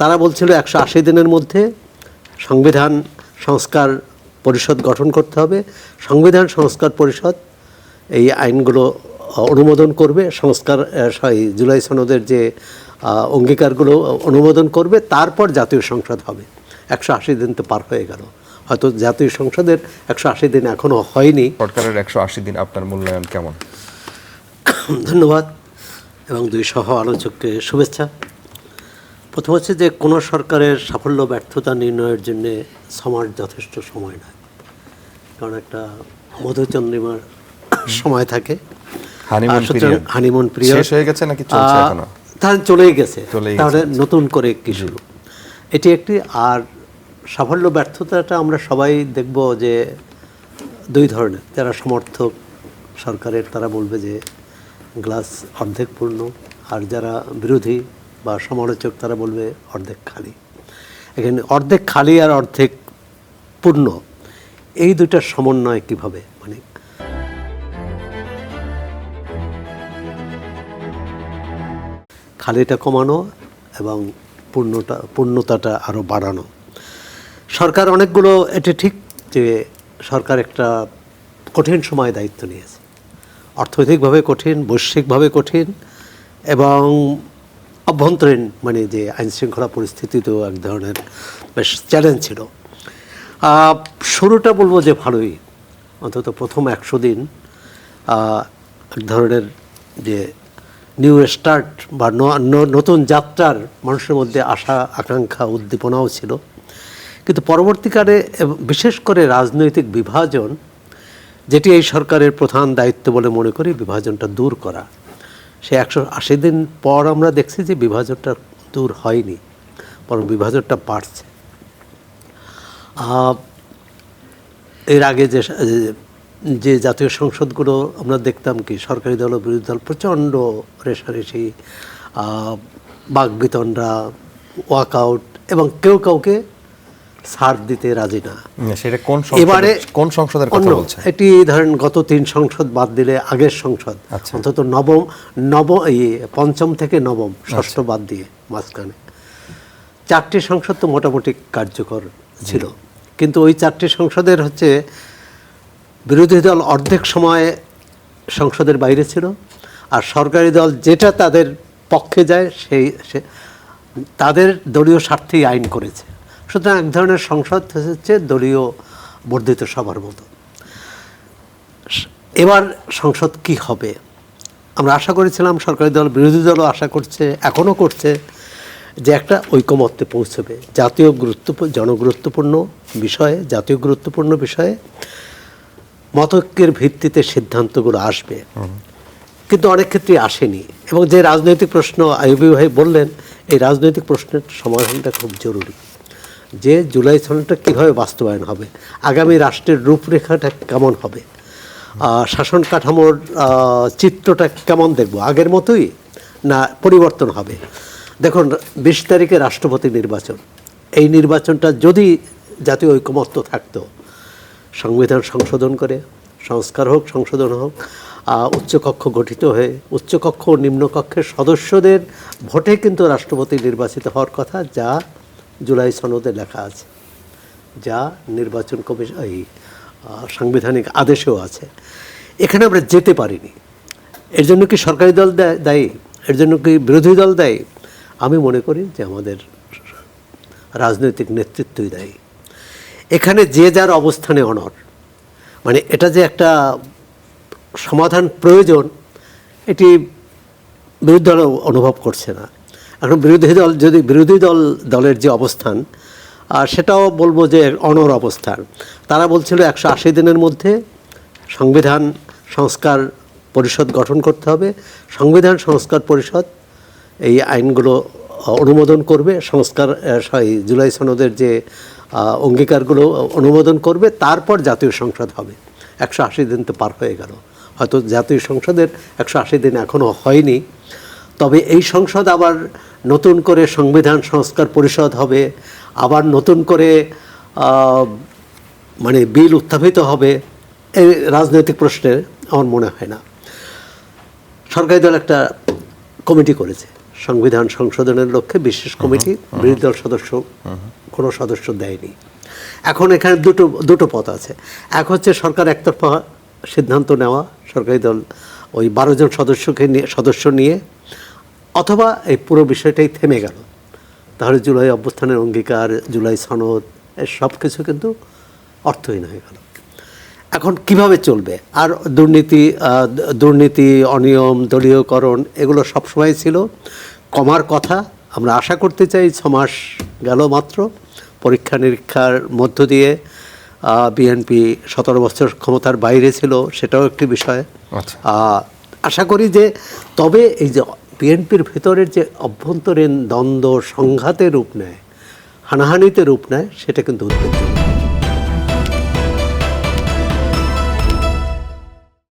তারা বলছিল 180 দিনের মধ্যে সংবিধান সংস্কার পরিষদ গঠন করতে হবে, সংবিধান সংস্কার পরিষদ এই আইনগুলো অনুমোদন করবে, জুলাই সনদের যে অঙ্গীকারগুলো অনুমোদন করবে, তারপর জাতীয় সংসদ হবে। 180 দিন তো পার হয়ে গেল, হয়তো জাতীয় সংসদের 180 দিন এখনও হয়নি। সরকারের 180 দিন আপনার মূল্যায়ন কেমন? ধন্যবাদ এবং দুই সহ আলোচককে শুভেচ্ছা। প্রথম হচ্ছে যে কোনো সরকারের সাফল্য ব্যর্থতা নির্ণয়ের জন্য সমাজ যথেষ্ট সময় নয়, কারণ একটা মধুচন্দ্রিমার সময় থাকে। হানিমুন পিরিয়ড শেষ হয়ে গেছে নাকি চলছে এখনো? তাহলে চলেই গেছে, তাহলে নতুন করে কি শুরু, এটি একটি। আর সাফল্য ব্যর্থতাটা আমরা সবাই দেখব যে দুই ধরনের। যারা সমর্থক সরকারের তারা বলবে যে গ্লাস অর্ধেক পূর্ণ, আর যারা বিরোধী বা সমালোচক তারা বলবে অর্ধেক খালি। এখানে অর্ধেক খালি আর অর্ধেক পূর্ণ, এই দুইটার সমন্বয় কিভাবে, মানে খালিটা কমানো এবং পূর্ণতাটা আরও বাড়ানো। সরকার অনেকগুলো, এটা ঠিক যে সরকার একটা কঠিন সময় দায়িত্ব নিয়েছে, অর্থনৈতিকভাবে কঠিন, বৈশ্বিকভাবে কঠিন, এবং অভ্যন্তরীণ মানে যে আইনশৃঙ্খলা পরিস্থিতিতেও এক ধরনের বেশ চ্যালেঞ্জ ছিল। শুরুটা বলবো যে ভালোই, অন্তত প্রথম 100 দিন এক ধরনের যে নিউ স্টার্ট বা নতুন যাত্রার মানুষের মধ্যে আশা, আকাঙ্ক্ষা, উদ্দীপনাও ছিল। কিন্তু পরবর্তীকালে বিশেষ করে রাজনৈতিক বিভাজন, যেটি এই সরকারের প্রধান দায়িত্ব বলে মনে করি, বিভাজনটা দূর করা। সে 180 দিন পর আমরা দেখছি যে বিভাজনটা দূর হয়নি, বরং বিভাজনটা বাড়ছে। এর আগে যে জাতীয় সংসদগুলো আমরা দেখতাম কি সরকারি দল ও বিরোধী দল প্রচণ্ড রেষারেষি, বাকবিতণ্ডা, ওয়াকআউট, এবং কেউ কাউকে ছাড় দিতে রাজি না। সেটা এবারে কোন সংসদের কথা বলছেন? এটি ধরেন গত 3 সংসদ বাদ দিলে আগের সংসদ, অন্তত পঞ্চম থেকে নবম, ষষ্ঠ বাদ দিয়ে মাঝখানে 4টি সংসদ তো মোটামুটি কার্যকর ছিল। কিন্তু ওই 4টি সংসদের হচ্ছে বিরোধী দল অর্ধেক সময় সংসদের বাইরে ছিল, আর সরকারি দল যেটা তাদের পক্ষে যায় তাদের দলীয় স্বার্থেই আইন করেছে। সুতরাং এক ধরনের সংসদ হচ্ছে দলীয় বর্ধিত সভার মতো। এবার সংসদ কি হবে আমরা আশা করেছিলাম, সরকারি দল বিরোধী দলও আশা করছে, এখনও করছে, যে একটা ঐকমত্যে পৌঁছবে জনগুরুত্বপূর্ণ বিষয়ে, জাতীয় গুরুত্বপূর্ণ বিষয়ে মতৈক্যের ভিত্তিতে সিদ্ধান্তগুলো আসবে। কিন্তু অনেক ক্ষেত্রে আসেনি, এবং যে রাজনৈতিক প্রশ্ন আইয়ুবী ভাই বললেন, এই রাজনৈতিক প্রশ্নের সমাধানটা খুব জরুরি। যে জুলাই সনদটা কীভাবে বাস্তবায়ন হবে, আগামী রাষ্ট্রের রূপরেখাটা কেমন হবে, শাসন কাঠামোর চিত্রটা কেমন দেখব, আগের মতোই না পরিবর্তন হবে। দেখুন 20 তারিখে রাষ্ট্রপতি নির্বাচন, এই নির্বাচনটা যদি জাতীয় ঐকমত্য থাকতো, সংবিধান সংশোধন করে, সংস্কার হোক, সংশোধন হোক, উচ্চকক্ষ গঠিত হয়ে উচ্চকক্ষ ও নিম্নকক্ষের সদস্যদের ভোটে কিন্তু রাষ্ট্রপতি নির্বাচিত হওয়ার কথা, যা জুলাই সনদে লেখা আছে, যা নির্বাচন কমিশন এই সাংবিধানিক আদেশেও আছে। এখানে আমরা যেতে পারিনি। এর জন্য কি সরকারি দল দায়ী? এর জন্য কি বিরোধী দল দায়ী? আমি মনে করি যে আমাদের রাজনৈতিক নেতৃত্বই দায়ী। এখানে যে যার অবস্থানে অনড়, মানে এটা যে একটা সমাধান প্রয়োজন, এটি বিরোধী দল অনুভব করছে না। এখন বিরোধী দলের যে অবস্থান, সেটাও বলবো যে অনড় অবস্থান। তারা বলছিল 180 দিনের মধ্যে সংবিধান সংস্কার পরিষদ গঠন করতে হবে, সংবিধান সংস্কার পরিষদ এই আইনগুলো অনুমোদন করবে, জুলাই সনদের যে অঙ্গীকারগুলো অনুমোদন করবে, তারপর জাতীয় সংসদ হবে। 180 দিন তো পার হয়ে গেল, হয়তো জাতীয় সংসদের 180 দিন এখনও হয়নি। তবে এই সংসদ আবার নতুন করে সংবিধান সংস্কার পরিষদ হবে, আবার নতুন করে মানে বিল উত্থাপিত হবে, এই রাজনৈতিক প্রশ্নে আমার মনে হয় না। সরকারি দল একটা কমিটি করেছে, সংবিধান সংশোধনের লক্ষ্যে বিশেষ কমিটি বিরোধী দল সদস্য কোনো সদস্য দেয়নি। এখন এখানে দুটো পথ আছে। এক হচ্ছে সরকার একতরফা সিদ্ধান্ত নেওয়া, সরকারি দল ওই 12 জন সদস্য নিয়ে, অথবা এই পুরো বিষয়টাই থেমে গেল। তাহলে জুলাই অভ্যুত্থানের অঙ্গীকার, জুলাই সনদ, সব কিছু কিন্তু অর্থহীন হয়ে গেল। এখন কিভাবে চলবে? আর দুর্নীতি, অনিয়ম, দলীয়করণ এগুলো সবসময় ছিল, কমার কথা। আমরা আশা করতে চাই 6 মাস গেল মাত্র, পরীক্ষা নিরীক্ষার মধ্য দিয়ে বিএনপি 17 বছর ক্ষমতার বাইরে ছিল, সেটাও একটি বিষয়। আচ্ছা। আশা করি যে তবে এই যে বিএনপির ভেতরের যে অভ্যন্তরীণ দ্বন্দ্ব, সংঘাতের রূপ নেয়, হানাহানিতে রূপ নেয়, সেটা কিন্তু উদ্বেগজনক।